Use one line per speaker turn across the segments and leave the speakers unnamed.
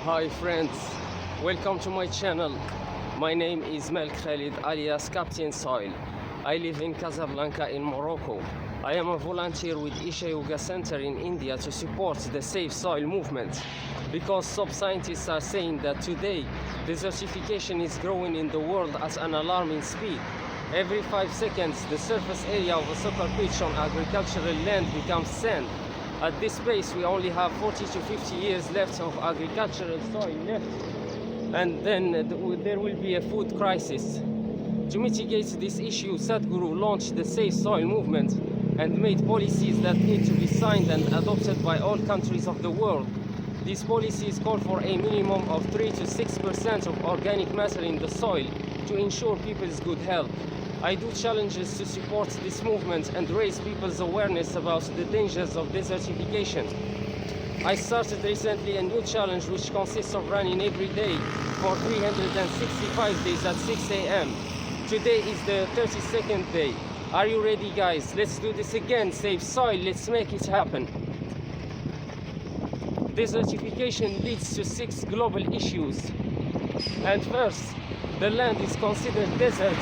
Hi friends, welcome to my channel. My name is Mel Khalid alias Captain Soil. I live in Casablanca in Morocco. I am a volunteer with Isha Yoga Center in India to support the Safe Soil movement because some scientists are saying that today desertification is growing in the world at an alarming speed. Every 5 seconds the surface area of a soccer pitch on agricultural land becomes sand. At this pace we only have 40 to 50 years left of agricultural soil left, and then there will be a food crisis. To mitigate this issue, Sadhguru launched the Safe Soil movement and made policies that need to be signed and adopted by all countries of the world. These policies call for a minimum of 3 to 6% of organic matter in the soil to ensure people's good health. I do challenges to support this movement and raise people's awareness about the dangers of desertification. I started recently a new challenge which consists of running every day for 365 days at 6 a.m. Today is the 32nd day. Are you ready, guys? Let's do this again. Save soil, let's make it happen. Desertification leads to 6 global issues. And first, the land is considered desert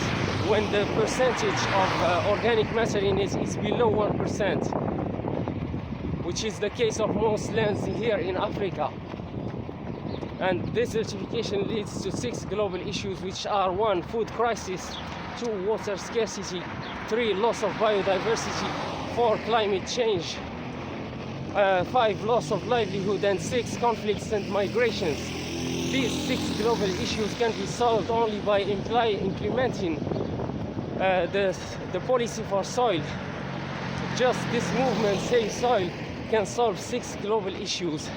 when the percentage of organic matter in it is below 1%, which is the case of most lands here in Africa. And desertification leads to 6 global issues, which are 1. Food crisis, 2. Water scarcity, 3. Loss of biodiversity, 4. Climate change, 5. Loss of livelihood, and 6. Conflicts and migrations. These 6 global issues can be solved only by implementing the policy for soil. Just this movement, Save Soil, can solve 6 global issues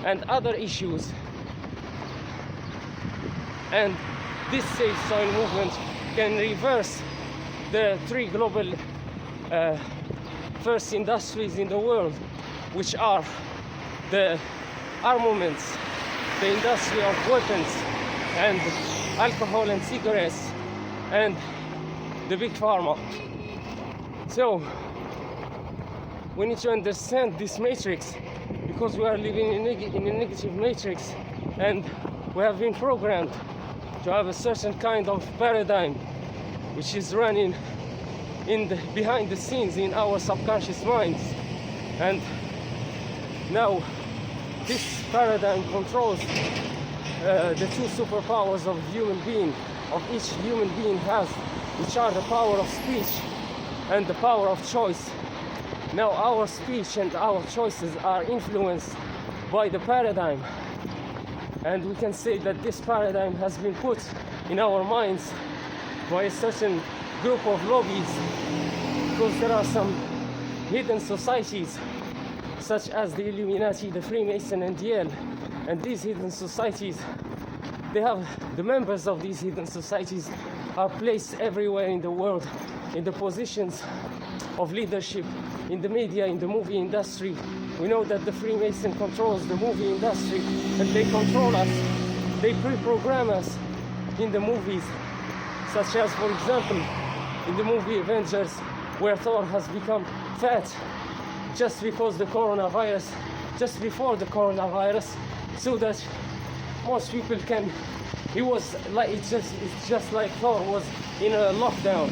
and other issues. And this Save Soil movement can reverse the 3 global first industries in the world, which are the armaments, the industry of weapons, and alcohol and cigarettes, and the big pharma. So we need to understand this matrix, because we are living in a negative matrix, and we have been programmed to have a certain kind of paradigm which is running behind the scenes in our subconscious minds. And now this paradigm controls the 2 superpowers of each human being has, which are the power of speech and the power of choice. Now our speech and our choices are influenced by the paradigm, and we can say that this paradigm has been put in our minds by a certain group of lobbies, because there are some hidden societies such as the Illuminati, the Freemason, and Yale. And these hidden societies, the members of these hidden societies are placed everywhere in the world, in the positions of leadership, in the media, in the movie industry. We know that the Freemason controls the movie industry, and they control us. They pre-program us in the movies, such as, for example, in the movie Avengers, where Thor has become fat just before the coronavirus, so that most people can. It's just like Thor was in a lockdown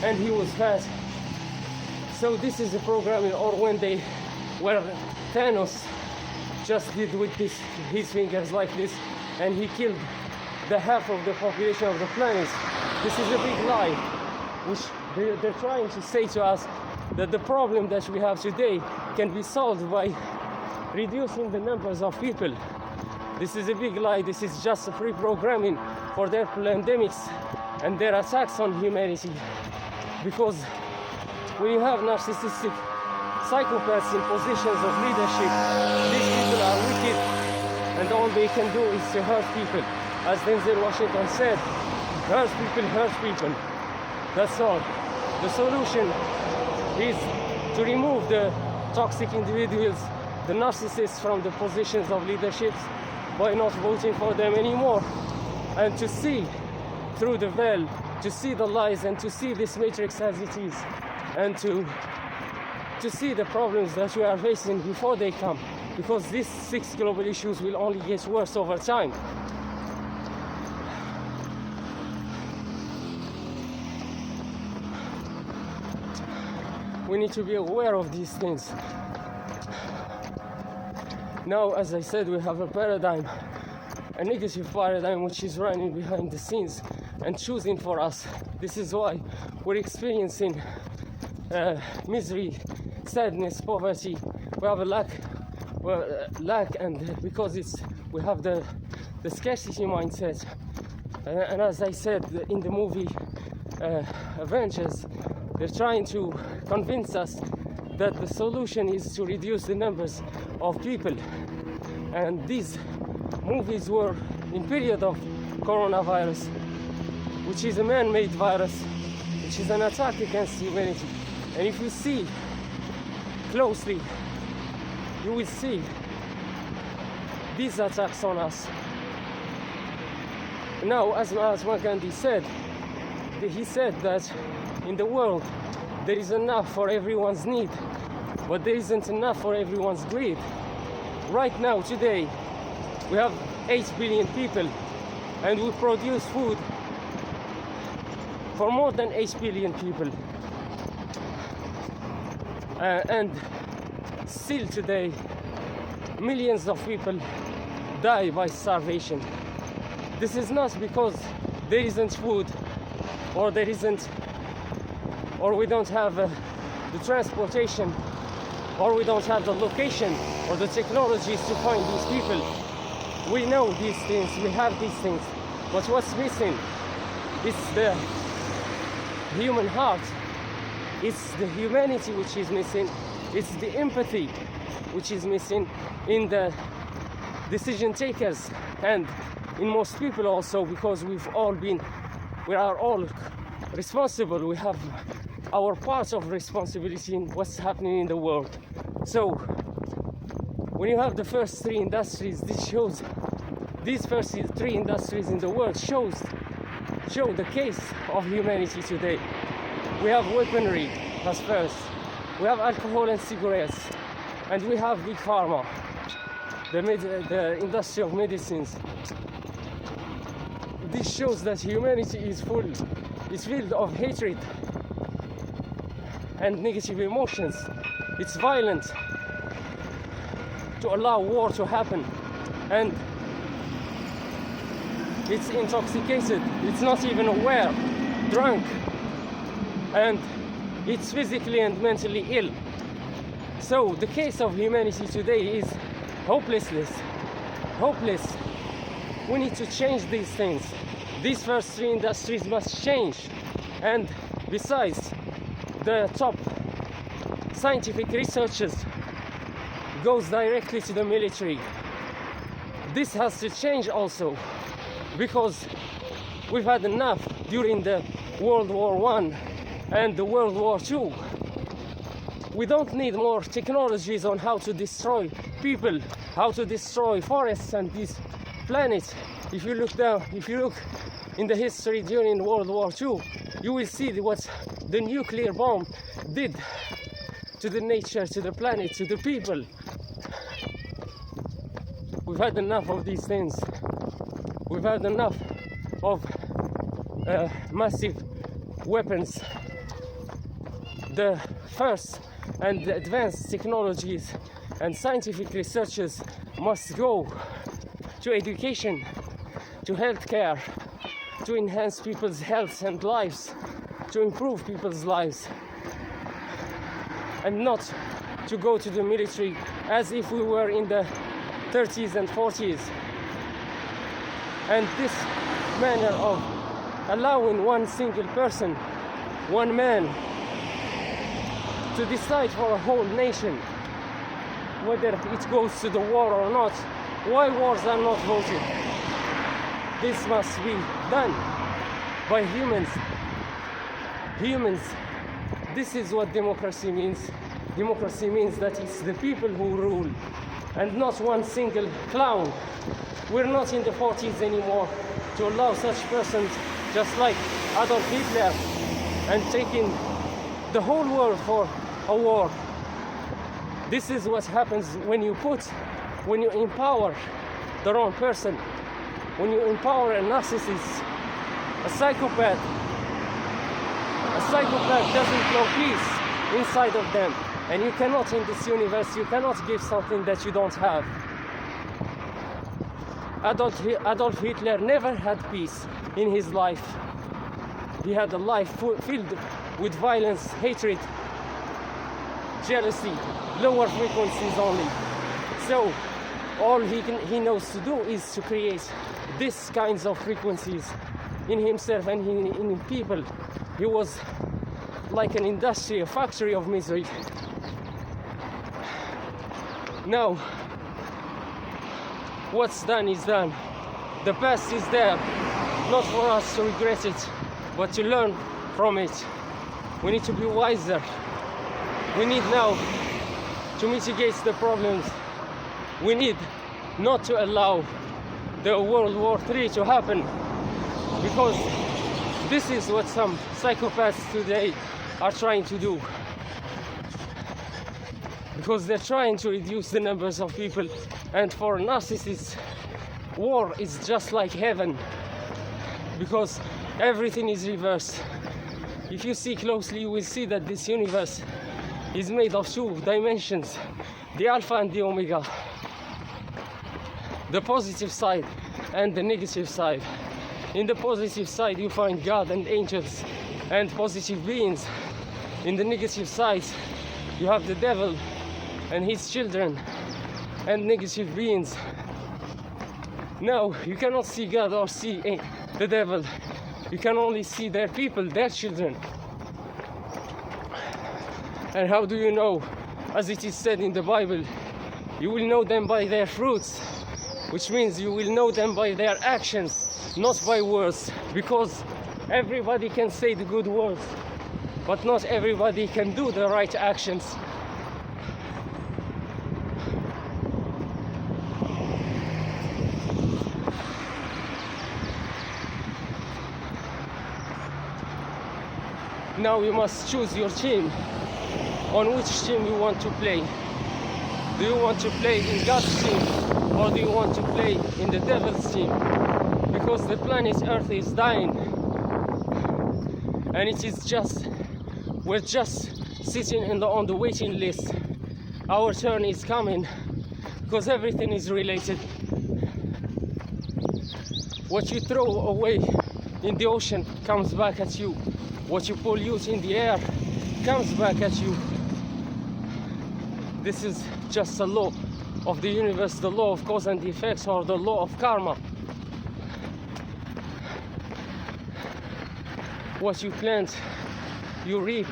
and he was fat. So this is the programming. Or where Thanos just did with his fingers like this, and he killed the half of the population of the planet. This is a big lie, which they're trying to say to us, that the problem that we have today can be solved by reducing the numbers of people. This is a big lie. This is just a pre-programming for their pandemics and their attacks on humanity. Because when you have narcissistic psychopaths in positions of leadership, these people are wicked, and all they can do is to hurt people. As Denzel Washington said, hurt people. That's all. The solution is to remove the toxic individuals, the narcissists, from the positions of leadership by not voting for them anymore, and to see through the veil, to see the lies, and to see this matrix as it is, and to see the problems that we are facing before they come. because these 6 global issues will only get worse over time. We need to be aware of these things. Now, as I said, we have a paradigm, a negative paradigm, which is running behind the scenes and choosing for us. This is why we're experiencing misery, sadness, poverty. We have a lack, and because we have the scarcity mindset. And as I said in the movie Avengers, they're trying to convince us that the solution is to reduce the numbers of people. And these movies were in period of coronavirus, which is a man-made virus, which is an attack against humanity. And if you see closely, you will see these attacks on us. Now, as Mahatma Gandhi said, he said that in the world there is enough for everyone's need, but there isn't enough for everyone's greed. Right now, today, we have 8 billion people, and we produce food for more than 8 billion people. And still today, millions of people die by starvation. This is not because there isn't food, or we don't have the transportation, or we don't have the location or the technologies to find these people. We know these things, we have these things, but what's missing is the human heart. It's the humanity which is missing. It's the empathy which is missing in the decision takers and in most people also, because we are all responsible. We have our part of responsibility in what's happening in the world. So when you have the first 3 industries, these first 3 industries in the world show the case of humanity today. We have weaponry, that's first. We have alcohol and cigarettes, and we have big pharma, the industry of medicines. This shows that humanity is filled of hatred and negative emotions. It's violent to allow war to happen, and it's intoxicated, it's not even aware, drunk, and it's physically and mentally ill. So the case of humanity today is hopeless. We need to change these things. These first 3 industries must change. And besides, the top scientific researchers goes directly to the military. This has to change also, because we've had enough during the World War I and the World War II. We don't need more technologies on how to destroy people, how to destroy forests and this planet. If you look in the history during World War II, you will see what the nuclear bomb did to the nature, to the planet, to the people. We've had enough of these things. We've had enough of massive weapons. The first and the advanced technologies and scientific researchers must go to education, to healthcare, to enhance people's health and lives, to improve people's lives, and not to go to the military as if we were in the 30s and 40s. And this manner of allowing one single person, one man, to decide for a whole nation whether it goes to the war or not, why wars are not voted. This must be done by humans. This is what democracy means. Democracy means that it's the people who rule and not one single clown. We're not in the 40s anymore to allow such persons just like Adolf Hitler and taking the whole world for a war. This is what happens when you put when you empower the wrong person, when you empower a narcissist, a psychopath doesn't know peace inside of them. And you cannot, in this universe, you cannot give something that you don't have. Adolf Hitler never had peace in his life. He had a life filled with violence, hatred, jealousy, lower frequencies only. So all he knows to do is to create these kinds of frequencies in himself and in people. He was like an industry, a factory of misery. Now, what's done is done. The past is there, not for us to regret it, but to learn from it. We need to be wiser. We need now to mitigate the problems. We need not to allow the World War III to happen, because this is what some psychopaths today are trying to do. Because they're trying to reduce the numbers of people, and for narcissists, war is just like heaven, because everything is reversed. If you see closely, you will see that this universe is made of two dimensions, the alpha and the omega, the positive side and the negative side. In the positive side you find God and angels and positive beings. In the negative side you have the devil and his children and negative beings. Now you cannot see God or see the devil. You can only see their people, their children. And how do you know? As it is said in the Bible, you will know them by their fruits, which means you will know them by their actions, not by words, because everybody can say the good words, but not everybody can do the right actions. Now you must choose your team. On which team you want to play? Do you want to play in God's team, or do you want to play in the devil's team? Because the planet Earth is dying, and we're just sitting on the waiting list. Our turn is coming, because everything is related. What you throw away in the ocean comes back at you. What you pollute in the air comes back at you. This is just a law of the universe, the law of cause and effects, or the law of karma. What you plant, you reap.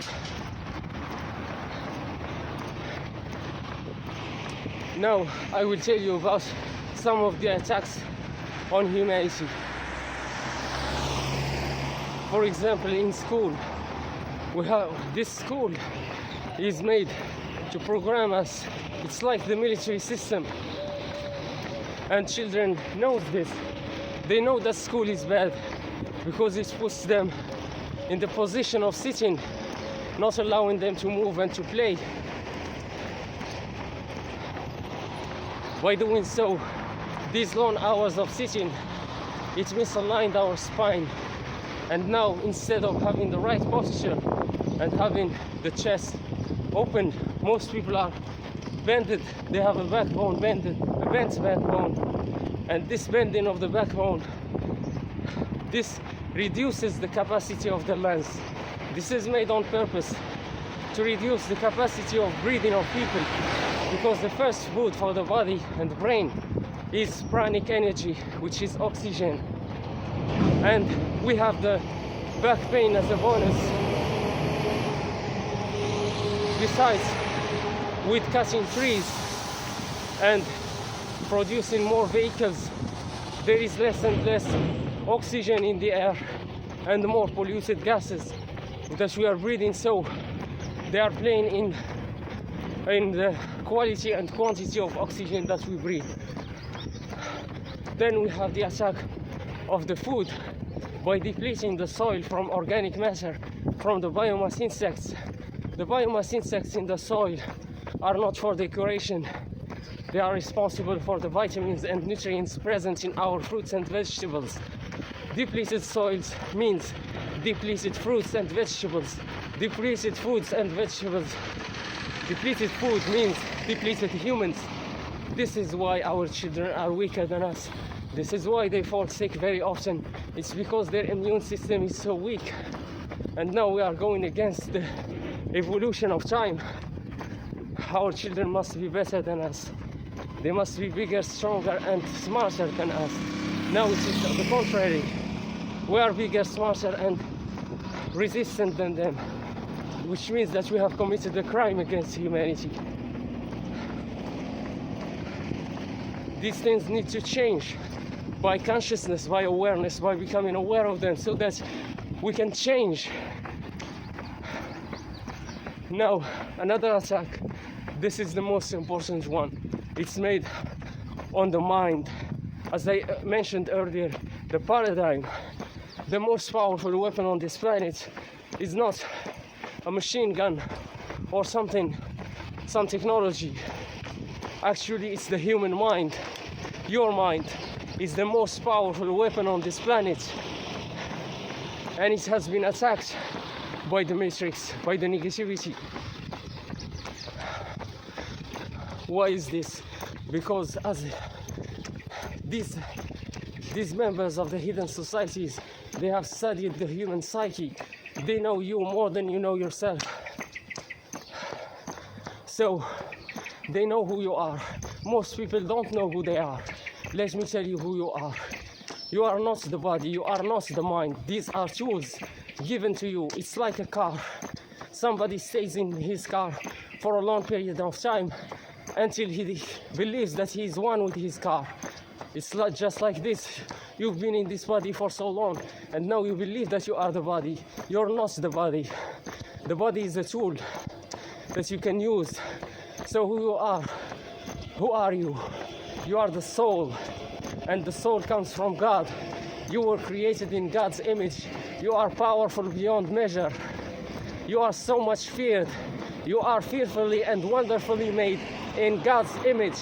Now I will tell you about some of the attacks on humanity. For example, in school, this school is made to program us. It's like the military system, and children know this. They know that school is bad because it puts them in the position of sitting, not allowing them to move and to play. By doing so, these long hours of sitting, it misaligned our spine. And now, instead of having the right posture and having the chest open, most people are bended. They have a backbone bended, a bent backbone. And this bending of the backbone, this reduces the capacity of the lungs. This is made on purpose to reduce the capacity of breathing of people, because the first food for the body and the brain is pranic energy, which is oxygen. And we have the back pain as a bonus. Besides, with cutting trees and producing more vehicles, there is less and less oxygen in the air and more polluted gases that we are breathing, so they are playing in the quality and quantity of oxygen that we breathe. Then we have the attack of the food by depleting the soil from organic matter, from the biomass insects. The biomass insects in the soil are not for decoration. They are responsible for the vitamins and nutrients present in our fruits and vegetables. Depleted soils means depleted fruits and vegetables. Depleted foods and vegetables. Depleted food means depleted humans. This is why our children are weaker than us. This is why they fall sick very often. It's because their immune system is so weak. And now we are going against the evolution of time. Our children must be better than us. They must be bigger, stronger, and smarter than us. Now it is the contrary. We are bigger, smarter, and resistant than them, which means that we have committed a crime against humanity. These things need to change by consciousness, by awareness, by becoming aware of them so that we can change. Now, another attack. This is the most important one. It's made on the mind. As I mentioned earlier, the paradigm, the most powerful weapon on this planet is not a machine gun or something, some technology. Actually, it's the human mind. Your mind is the most powerful weapon on this planet. And it has been attacked by the matrix, by the negativity. Why is this? Because as these members of the hidden societies, they have studied the human psyche. They know you more than you know yourself. So they know who you are. Most people don't know who they are. Let me tell you who you are. You are not the body, you are not the mind. These are tools given to you. It's like a car. Somebody stays in his car for a long period of time until he believes that he is one with his car. It's not just like this. You've been in this body for so long, and now you believe that you are the body. You're not the body. The body is a tool that you can use. So who are you? You are the soul, and the soul comes from God. You were created in God's image. You are powerful beyond measure. You are so much feared. You are fearfully and wonderfully made in God's image.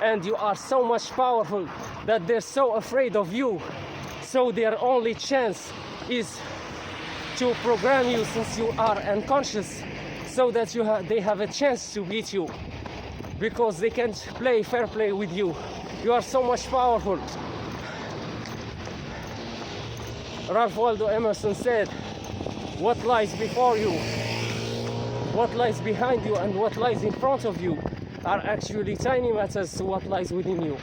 And you are so much powerful that they're so afraid of you. So their only chance is to program you since you are unconscious, so that they have a chance to beat you, because they can't play fair play with you. You are so much powerful. Ralph Waldo Emerson said, what lies before you, what lies behind you, and what lies in front of you are actually tiny matters to what lies within you.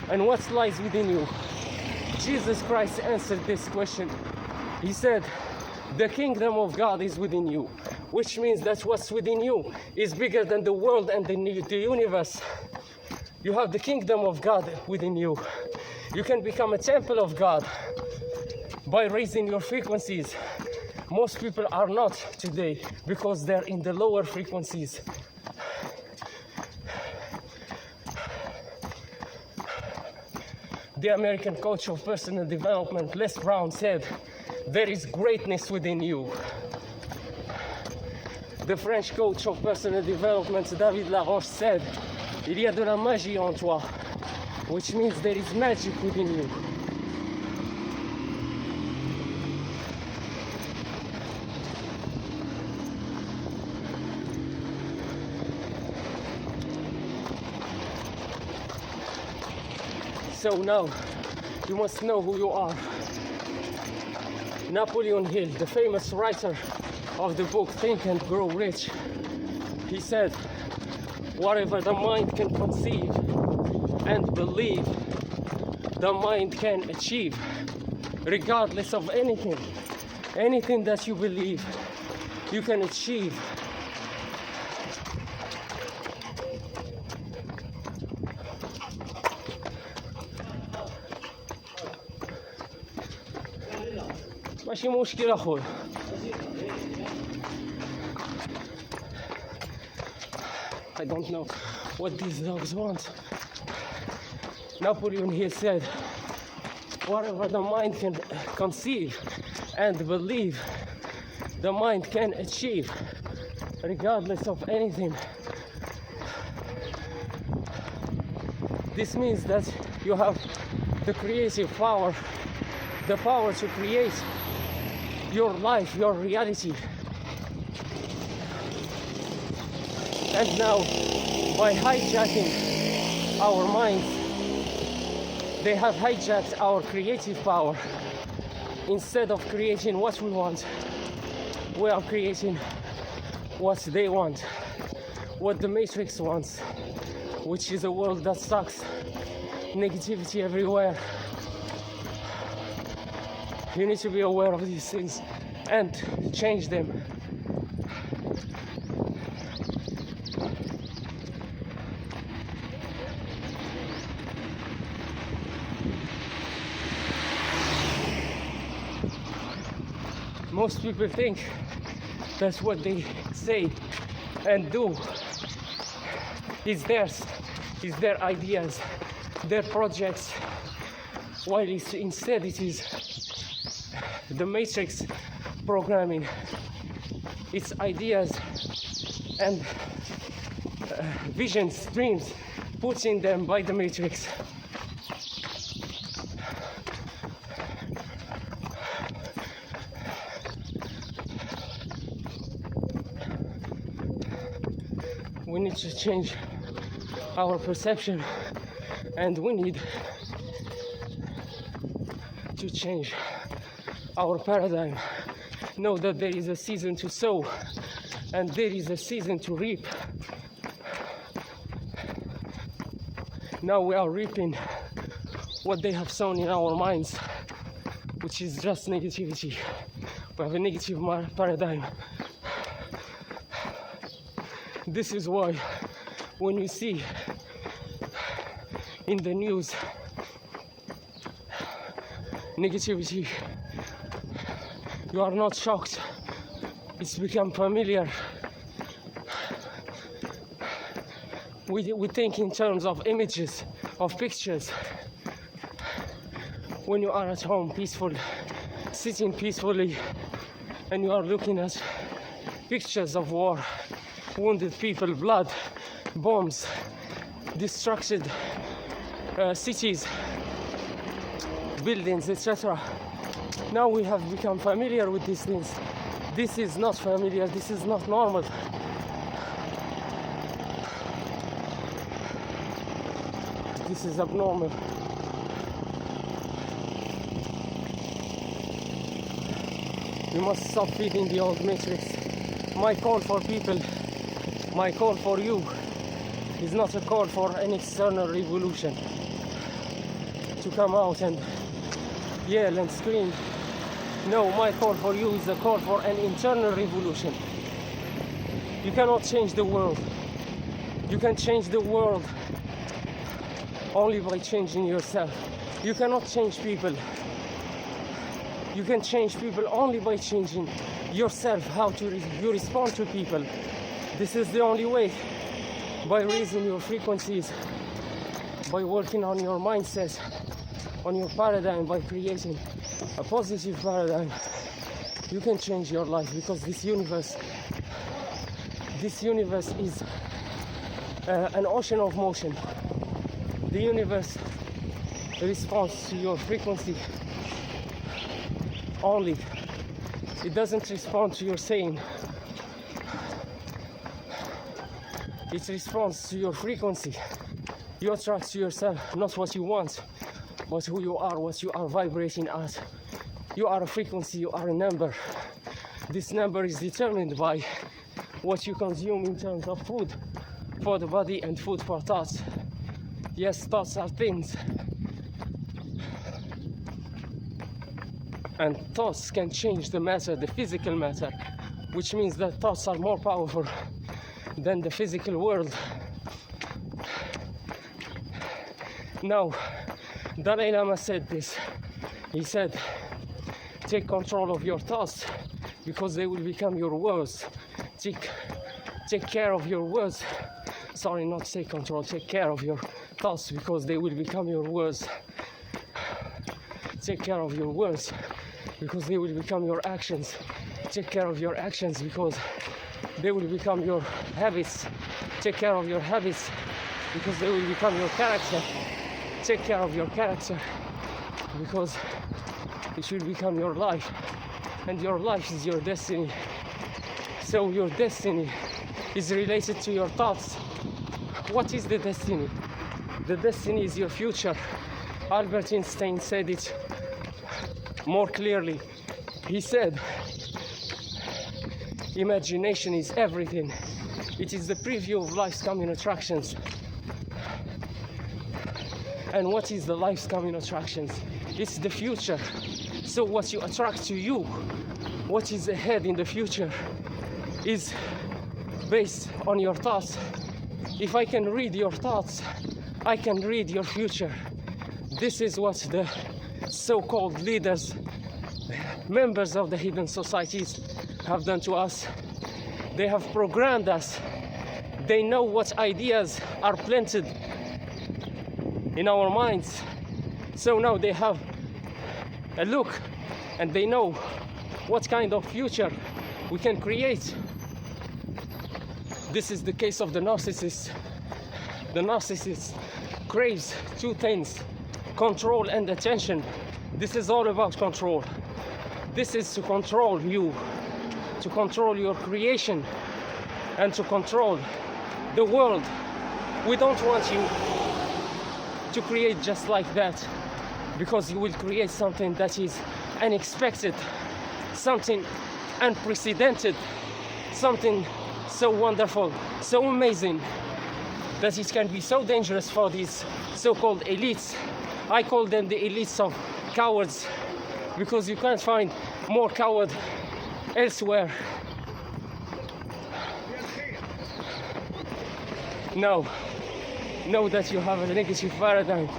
And what lies within you? Jesus Christ answered this question. He said, the kingdom of God is within you, which means that what's within you is bigger than the world and the universe. You have the kingdom of God within you. You can become a temple of God by raising your frequencies. Most people are not today because they're in the lower frequencies. The American coach of personal development, Les Brown, said, there is greatness within you. The French coach of personal development, David Laroche, said, il y a de la magie en toi, which means there is magic within you. So now, you must know who you are. Napoleon Hill, the famous writer of the book Think and Grow Rich, he said, whatever the mind can conceive and believe, the mind can achieve, regardless of anything. Anything that you believe, you can achieve. ماشي مشكلة أخوي. I don't know what these dogs want. Napoleon Hill said, whatever the mind can conceive and believe, the mind can achieve, regardless of anything. This means that you have the creative power, the power to create your life, your reality. And now, by hijacking our minds, they have hijacked our creative power. Instead of creating what we want, we are creating what they want, what the Matrix wants, which is a world that sucks negativity everywhere. You need to be aware of these things and change them. Most people think that's what they say and do is theirs, is their ideas, their projects, while instead it is the Matrix programming, its ideas and visions, dreams put in them by the Matrix. We need to change our perception, and we need to change our paradigm. Know that there is a season to sow and there is a season to reap. Now we are reaping what they have sown in our minds, which is just negativity. We have a negative paradigm. This is why when you see in the news negativity, you are not shocked. It's become familiar. We think in terms of images, of pictures. When you are at home peaceful, sitting peacefully, and you are looking at pictures of war, wounded people, blood, bombs, destructed cities, buildings, etc. Now we have become familiar with these things. This is not familiar, this is not normal. This is abnormal. We must stop feeding the old matrix. My call for people, my call for you is not a call for an external revolution, to come out and yell and scream. No, my call for you is a call for an internal revolution. You cannot change the world. You can change the world only by changing yourself. You cannot change people. You can change people only by changing yourself, how you respond to people. This is the only way, by raising your frequencies, by working on your mindset, on your paradigm, by creating a positive paradigm. You can change your life, because this universe is an ocean of motion. The universe responds to your frequency only. It doesn't respond to your saying. It responds to your frequency. You attract to yourself not what you want, but who you are, what you are vibrating at. You are a frequency, you are a number. This number is determined by what you consume in terms of food for the body and food for thoughts. Yes, thoughts are things. And thoughts can change the matter, the physical matter, which means that thoughts are more powerful than the physical world. Now, Dalai Lama said this. He said, take control of your thoughts, because they will become your words. Take care of your words. Sorry, not take control, take care of your thoughts, because they will become your words. Take care of your words, because they will become your actions. Take care of your actions, because they will become your habits. Take care of your habits, because they will become your character. Take care of your character, because it will become your life, and your life is your destiny. So your destiny is related to your thoughts. What is the destiny? The destiny is your future. Albert Einstein said it more clearly. He said, imagination is everything. It is the preview of life's coming attractions. And what is the life's coming attractions? It's the future. So what you attract to you, what is ahead in the future, is based on your thoughts. If I can read your thoughts, I can read your future. This is what the so-called leaders, members of the hidden societies, have done to us. They have programmed us. They know what ideas are planted in our minds. So now they have a look, and they know what kind of future we can create. This is the case of the narcissist. The narcissist craves two things: control and attention. This is all about control. This is to control you, to control your creation, and to control the world. We don't want you to create just like that, because you will create something that is unexpected, something unprecedented, something so wonderful, so amazing, that it can be so dangerous for these so-called elites. I call them the elites of cowards, because you can't find more coward elsewhere. Now, know that you have a negative paradigm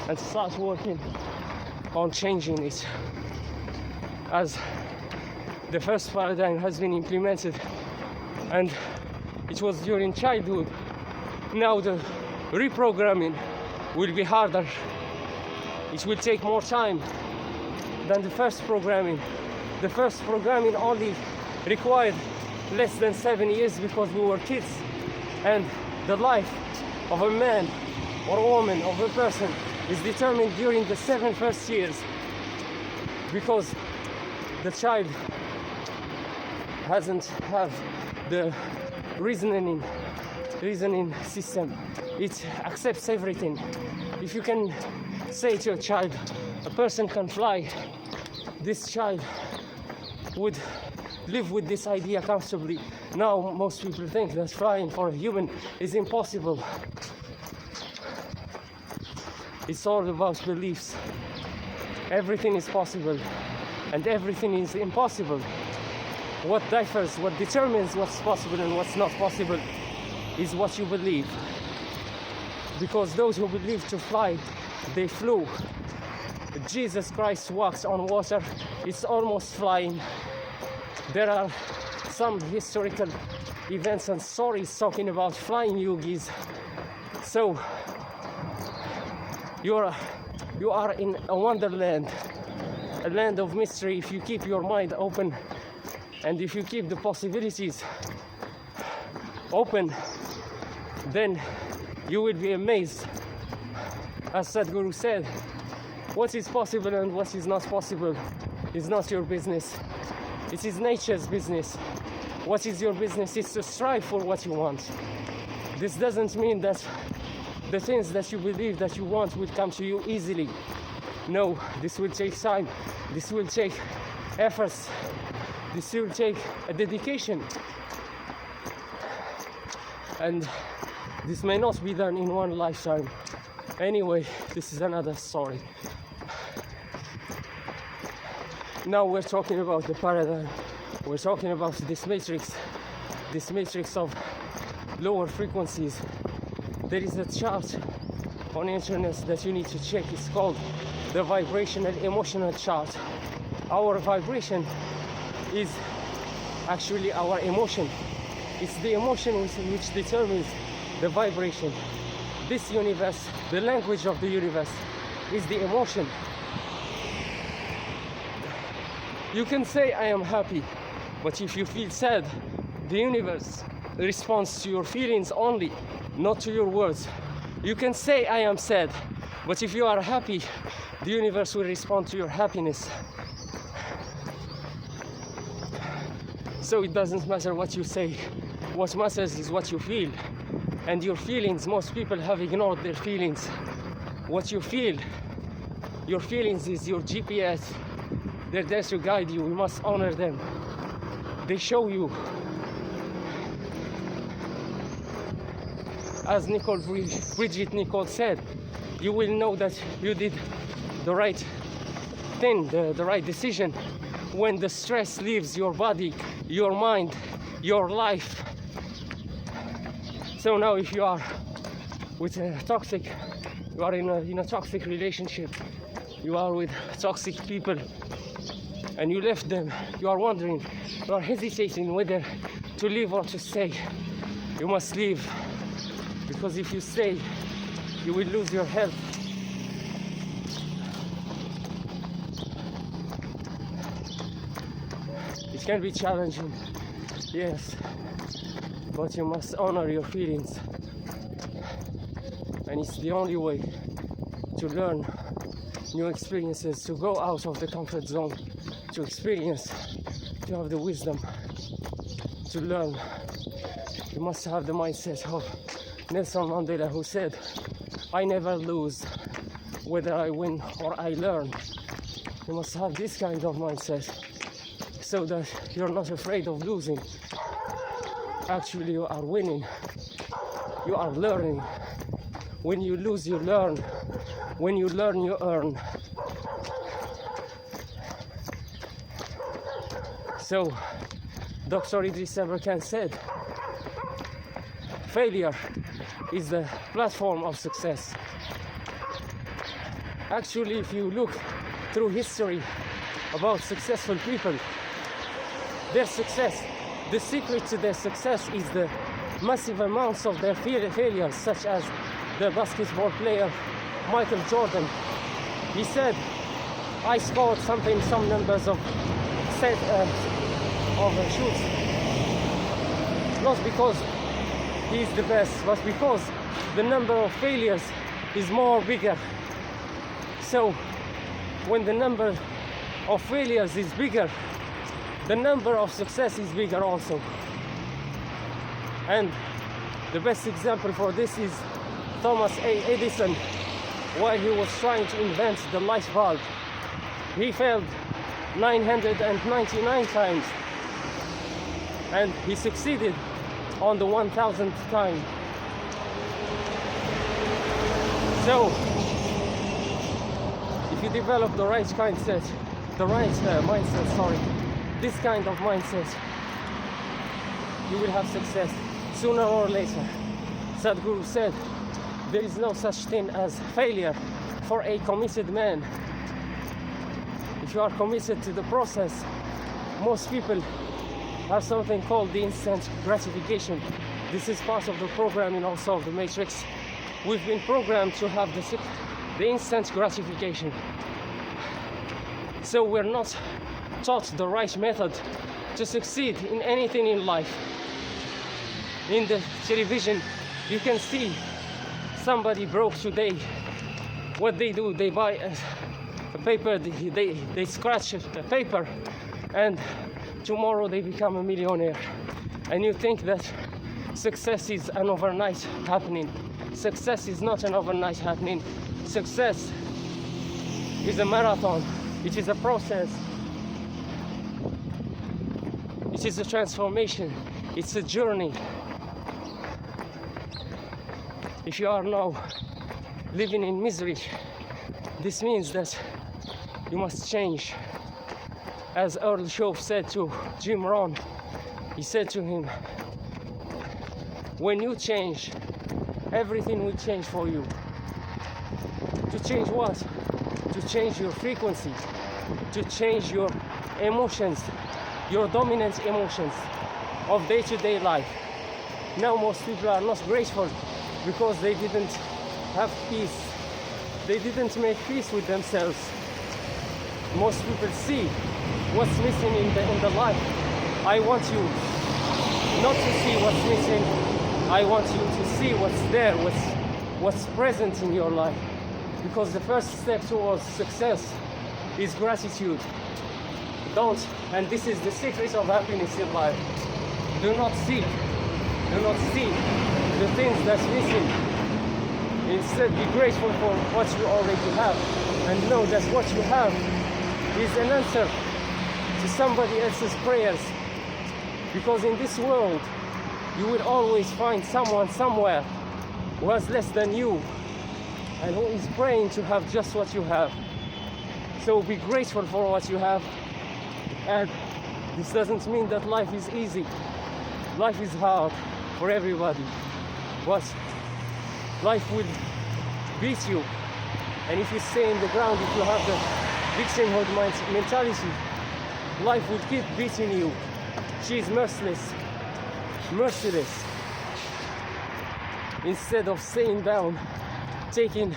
and start working on changing it. As the first paradigm has been implemented, and it was during childhood, now the reprogramming will be harder. It will take more time than the first programming. The first programming only required less than 7 years, because we were kids, and the life of a man or a woman, of a person, is determined during the 7 first years, because the child hasn't have the reasoning system. It accepts everything. If you can say to a child, a person can fly, this child would live with this idea comfortably. Now most people think that flying for a human is impossible. It's all about beliefs. Everything is possible and everything is impossible. What differs, what determines what's possible and what's not possible, is what you believe. Because those who believe to fly, they flew. Jesus Christ walks on water. It's almost flying. There are some historical events and stories talking about flying yogis. So you are in a wonderland, a land of mystery. If you keep your mind open, and if you keep the possibilities open, then you will be amazed. As sadhguru said, what is possible and what is not possible is not your business. It is nature's business. What is your business is to strive for what you want. This doesn't mean that the things that you believe that you want will come to you easily. No, this will take time. This will take efforts. This will take a dedication. And this may not be done in one lifetime. Anyway, this is another story. Now we're talking about the paradigm. We're talking about this matrix of lower frequencies. There is a chart on the internet that you need to check. It's called the vibrational emotional chart. Our vibration is actually our emotion. It's the emotion which determines the vibration. This universe, the language of the universe, is the emotion. You can say I am happy, but if you feel sad, the universe responds to your feelings only. not to your words. You can say I am sad, but if you are happy, the universe will respond to your happiness. So it doesn't matter what you say. What matters is what you feel. And your feelings, most people have ignored their feelings. What you feel, your feelings is your GPS. They're there to guide you. We must honor them. They show you. As Bridget Nicole said, you will know that you did the right thing, the right decision when the stress leaves your body, your mind, your life. So now if you are with a toxic, you are in a toxic relationship, you are with toxic people, and you left them, you are wondering, you are hesitating whether to leave or to stay. You must leave, because if you stay, you will lose your health. It can be challenging, yes, but you must honor your feelings, and it's the only way to learn new experiences, to go out of the comfort zone, to experience, to have the wisdom, to learn. You must have the mindset of Nelson Mandela, who said, I never lose, whether I win or I learn. You must have this kind of mindset so that you're not afraid of losing. Actually, you are winning. You are learning. When you lose, you learn. When you learn, you earn. So, Dr. Idris Aberkan said, failure is the platform of success. Actually, if you look through history about successful people, their success, the secret to their success is the massive amounts of their failures, such as the basketball player Michael Jordan. He said, I scored some numbers of shoots, not because he's the best, but because the number of failures is more bigger. So when the number of failures is bigger, the number of success is bigger also. And the best example for this is Thomas A. Edison. While he was trying to invent the light bulb, he failed 999 times, and he succeeded on the 1000th time. So if you develop the right mindset, this kind of mindset, you will have success sooner or later. Sadhguru said, there is no such thing as failure for a committed man. If you are committed to the process, most people have something called the instant gratification. This is part of the programming also of the Matrix. We've been programmed to have the instant gratification. So we're not taught the right method to succeed in anything in life. In the television, you can see somebody broke today. What they do, they buy a paper, they scratch the paper, and tomorrow they become a millionaire. And you think that success is an overnight happening. Success is not an overnight happening. Success is a marathon. It is a process. It is a transformation. It's a journey. If you are now living in misery, this means that you must change. As Earl Shove said to Jim Rohn, he said to him, when you change, everything will change for you. To change what? To change your frequency, to change your emotions, your dominant emotions of day-to-day life. Now most people are not grateful because they didn't have peace. They didn't make peace with themselves. Most people see what's missing in the life. I want you not to see what's missing. I want you to see what's there, what's present in your life. Because the first step towards success is gratitude. And this is the secret of happiness in life. Do not seek the things that's missing. Instead, be grateful for what you already have, and know that what you have is an answer to somebody else's prayers. Because in this world, you will always find someone somewhere who has less than you and who is praying to have just what you have. So be grateful for what you have. And this doesn't mean that life is easy. Life is hard for everybody. But life will beat you. And if you stay in the ground, if you have the victimhood mentality, life will keep beating you. She is merciless. Instead of staying down, taking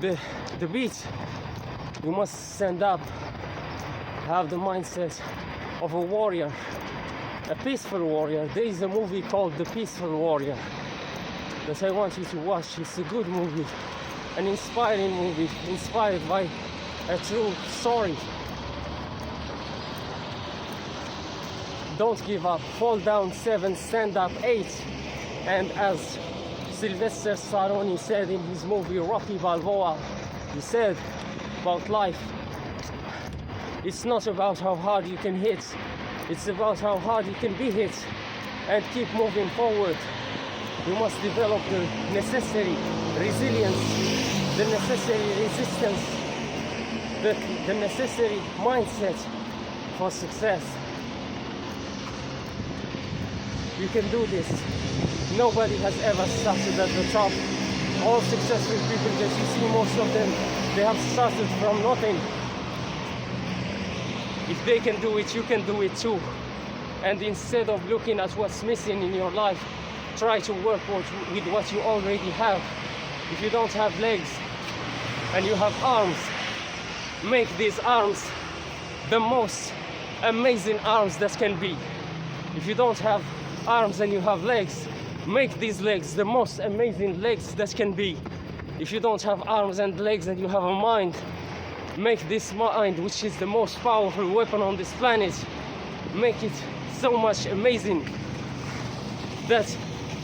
the beat, you must stand up, have the mindset of a warrior, a peaceful warrior. There is a movie called The Peaceful Warrior that I want you to watch. It's a good movie, an inspiring movie, inspired by a true story. Don't give up. Fall down 7, stand up 8. And as Sylvester Stallone said in his movie Rocky Balboa, he said about life, it's not about how hard you can hit, it's about how hard you can be hit and keep moving forward. You must develop the necessary resilience, the necessary resistance, the necessary mindset for success. You can do this. Nobody has ever started at the top. All successful people that you see, most of them, they have started from nothing. If they can do it, you can do it too. And instead of looking at what's missing in your life, try to work with what you already have. If you don't have legs and you have arms, make these arms the most amazing arms that can be. If you don't have arms and you have legs, make these legs the most amazing legs that can be. If you don't have arms and legs and you have a mind, make this mind, which is the most powerful weapon on this planet, make it so much amazing that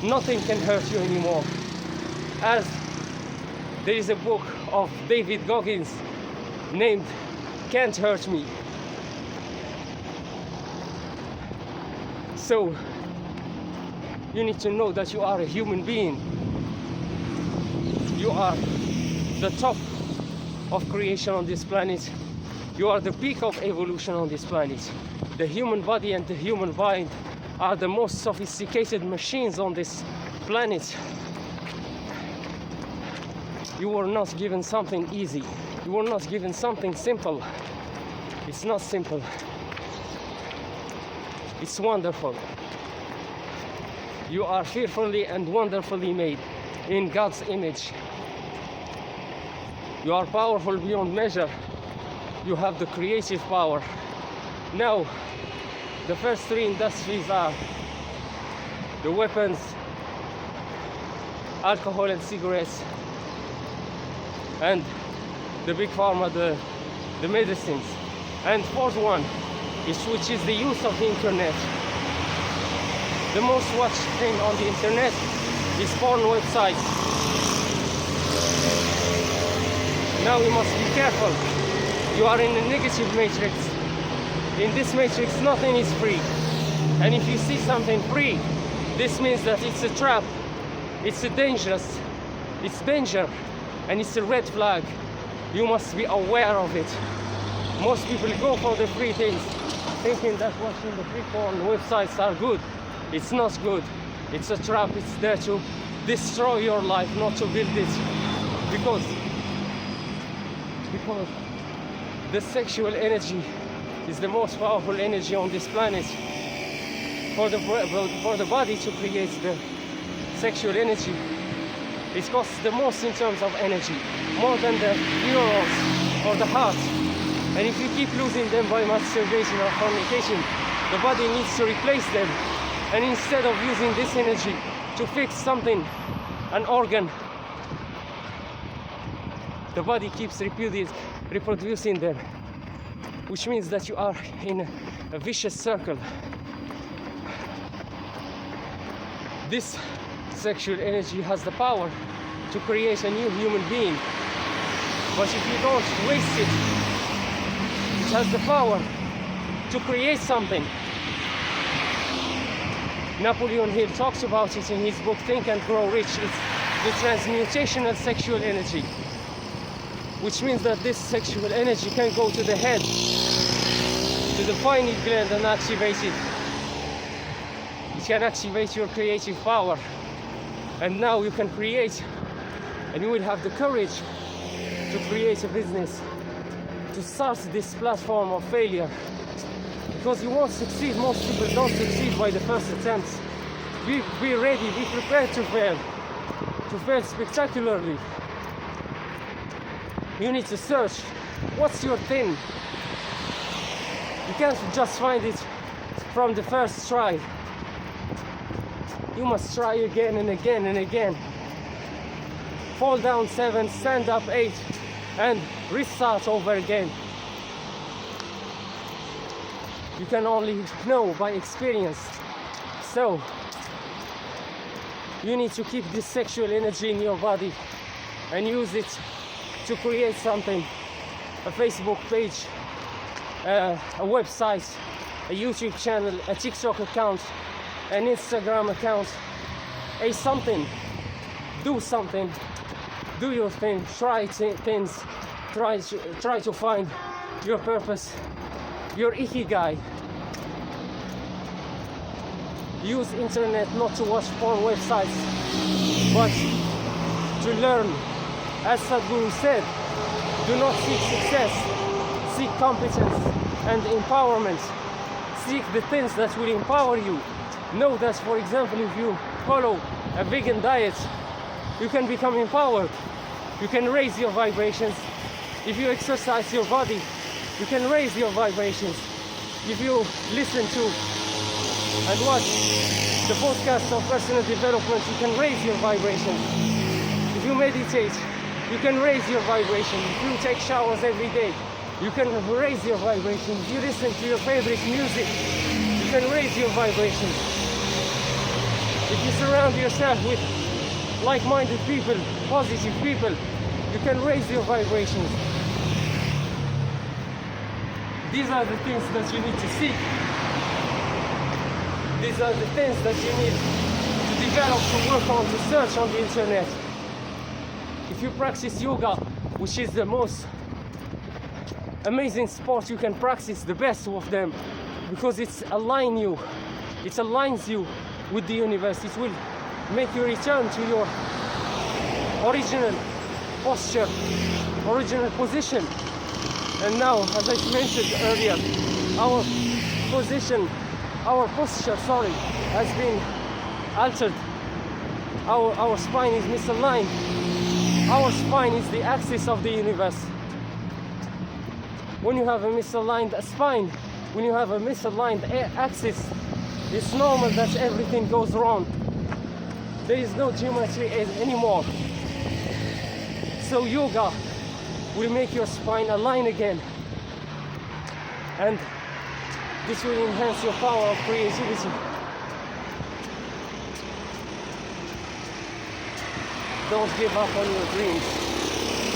nothing can hurt you anymore. As there is a book of David Goggins named Can't Hurt Me. So you need to know that you are a human being. You are the top of creation on this planet. You are the peak of evolution on this planet. The human body and the human mind are the most sophisticated machines on this planet. You were not given something easy. You were not given something simple. It's not simple. It's wonderful. You are fearfully and wonderfully made in God's image. You are powerful beyond measure. You have the creative power. Now, the first 3 industries are the weapons, alcohol and cigarettes, and the big pharma, the medicines. And fourth one, which is the use of the internet. The most watched thing on the internet is porn websites. Now we must be careful. You are in a negative matrix. In this matrix, nothing is free. And if you see something free, this means that it's a trap. It's danger, and it's a red flag. You must be aware of it. Most people go for the free things, thinking that watching the free porn websites are good. It's not good. It's a trap. It's there to destroy your life, not to build it. Because the sexual energy is the most powerful energy on this planet. For the body to create the sexual energy, it costs the most in terms of energy, more than the neurons or the heart. And if you keep losing them by masturbation or fornication, the body needs to replace them. And instead of using this energy to fix something, an organ, the body keeps reproducing them, which means that you are in a vicious circle. This sexual energy has the power to create a new human being, but if you don't waste it, it has the power to create something. Napoleon Hill talks about it in his book Think and Grow Rich. It's the transmutational sexual energy, which means that this sexual energy can go to the head, to the pineal gland, and activate it. It can activate your creative power, and now you can create, and you will have the courage to create a business, to start this platform of failure, because you won't succeed. Most people don't succeed by the first attempt. Be ready, be prepared to fail spectacularly. You need to search, what's your thing? You can't just find it from the first try. You must try again and again and again. Fall down 7, stand up 8, and restart over again. You can only know by experience. So, you need to keep this sexual energy in your body and use it to create something. A Facebook page, a website, a YouTube channel, a TikTok account, an Instagram account, something. Do something. Do your thing. Try things. Try to find your purpose, your ikigai. Use internet not to watch porn websites, but to learn. As sadhguru said, do not seek success, seek competence and empowerment. Seek the things that will empower you. Know that, for example, if you follow a vegan diet, you can become empowered. You can raise your vibrations. If you exercise your body, you can raise your vibrations. If you listen to and watch the podcast of personal development, you can raise your vibrations. If you meditate, you can raise your vibrations. If you take showers every day, you can raise your vibrations. If you listen to your favorite music, you can raise your vibrations. If you surround yourself with like-minded people, positive people, you can raise your vibrations. These are the things that you need to seek. These are the things that you need to develop, to work on, to search on the internet. If you practice yoga, which is the most amazing sport you can practice, the best of them, because it aligns you with the universe. It will make you return to your original posture, original position. And now, as I mentioned earlier, our posture, has been altered. Our spine is misaligned. Our spine is the axis of the universe. When you have a misaligned spine, when you have a misaligned axis, it's normal that everything goes wrong. There is no geometry anymore. So yoga will make your spine align again. And this will enhance your power of creativity. Don't give up on your dreams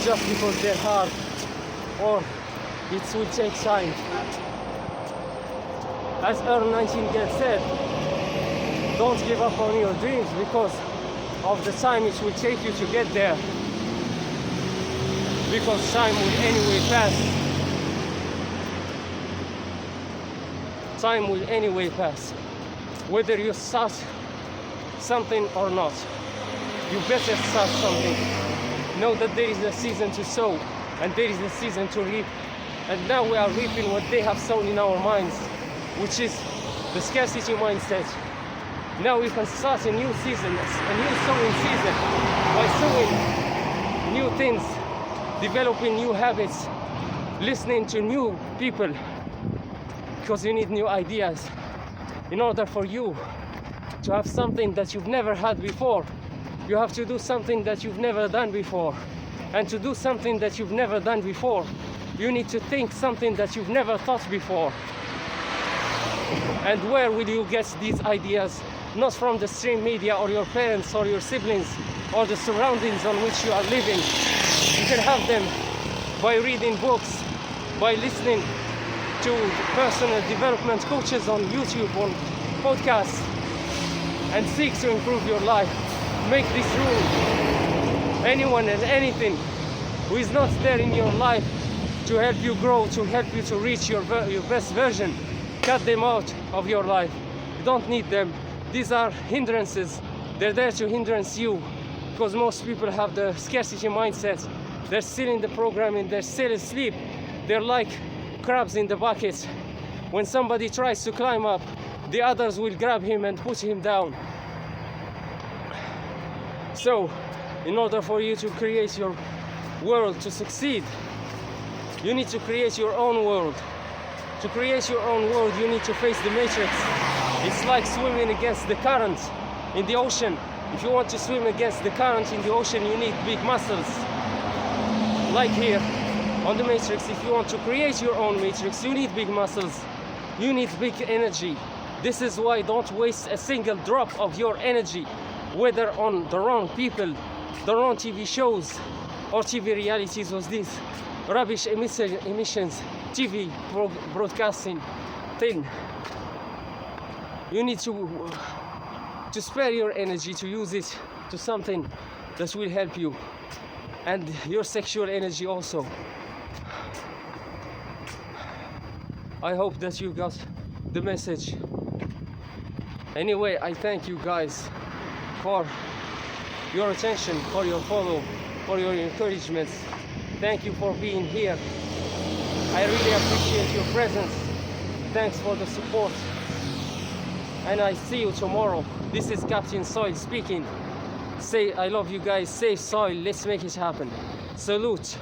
just because they're hard or it will take time. As Earl Nightingale said, don't give up on your dreams because of the time it will take you to get there. Because time will anyway pass. Time will anyway pass. Whether you start something or not, you better start something. Know that there is a season to sow and there is a season to reap. And now we are reaping what they have sown in our minds, which is the scarcity mindset. Now we can start a new season, a new sowing season, by sowing new things, developing new habits, listening to new people, because you need new ideas in order for you to have something that you've never had before, you have to do something that you've never done before. And to do something that you've never done before, you need to think something that you've never thought before. And where will you get these ideas? Not from the stream media or your parents or your siblings or the surroundings on which you are living. You can have them by reading books, by listening to personal development coaches on YouTube, on podcasts, and seek to improve your life. Make this rule. Anyone and anything who is not there in your life to help you grow, to help you to reach your best version, cut them out of your life. You don't need them. These are hindrances. They're there to hindrance you, because most people have the scarcity mindset. They're still in the programming, they're still asleep. They're like crabs in the bucket. When somebody tries to climb up, the others will grab him and put him down. So, in order for you to create your world to succeed, you need to create your own world. To create your own world, you need to face the matrix. It's like swimming against the current in the ocean. If you want to swim against the current in the ocean, you need big muscles. Like here on the matrix, if you want to create your own matrix, you need big muscles. You need big energy. This is why don't waste a single drop of your energy, whether on the wrong people, the wrong TV shows, or TV realities was these rubbish emissions, TV broadcasting thing. You need to spare your energy, to use it to something that will help you, and your sexual energy also. I hope that you got the message. Anyway, I thank you guys for your attention, for your follow, for your encouragement. Thank you for being here. I really appreciate your presence. Thanks for the support. And I see you tomorrow. This is Captain Soil speaking. Say I love you guys. Save soil. Let's make it happen. Salute.